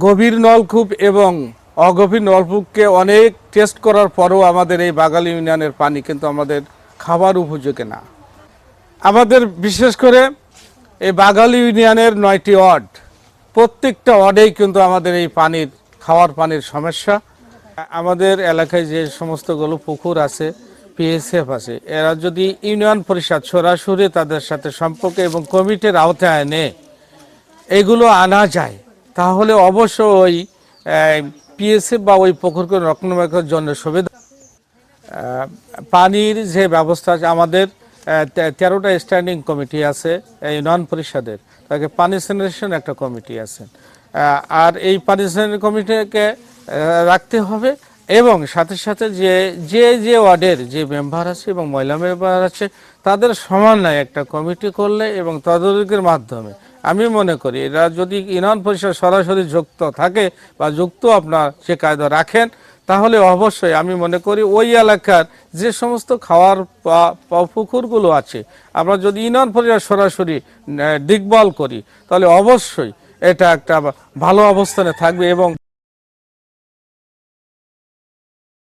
গভীর নলকূপ এবং অগভীর নলকূপকে অনেক টেস্ট করার পরেও আমাদের এই বাগালী ইউনিয়নের পানি কিন্তু আমাদের খাবার উপযোগী না। আমাদের বিশেষ করে এই বাগালী ইউনিয়নের 9টি ওয়ার্ড, প্রত্যেকটা ওয়ার্ডেই কিন্তু আমাদের এই খাওয়ার পানির সমস্যা। আমাদের এলাকায় যে সমস্তগুলো পুকুর আছে, পিএসএফ আছে, এরা যদি ইউনিয়ন পরিষদ সরাসরি তাদের সাথে সম্পর্ক এবং কমিটির আওতায় এনে এগুলো আনা যায়, তাহলে অবশ্যই ওই পিএসএফ বা ওই পুকুরকে রক্ষণাবেক্ষণের জন্য সুবিধা। পানির যে ব্যবস্থা আছে, আমাদের 13টা স্ট্যান্ডিং কমিটি আছে ইউনিয়ন পরিষদের, তাকে পানি স্যানিটেশন একটা কমিটি আছে। আর এই পানি স্যানিটেশন কমিটিকে রাখতে হবে এবং সাথে সাথে যে ওয়ার্ডের যে মেম্বার আছে এবং মহিলা মেম্বার আছে তাদের সমন্বয়ে একটা কমিটি করলে এবং তদারকির মাধ্যমে আমি মনে করি এরা যদি ইউনিয়ন পরিষদ সরাসরি যুক্ত থাকে বা যুক্ত আপনার সে কায়দা রাখেন, তাহলে অবশ্যই আমি মনে করি ওই এলাকার যে সমস্ত খাওয়ার পুকুরগুলো আছে আমরা যদি ইউনিয়ন পরিষদ সরাসরি দেখভাল করি, তাহলে অবশ্যই এটা একটা ভালো অবস্থানে থাকবে এবং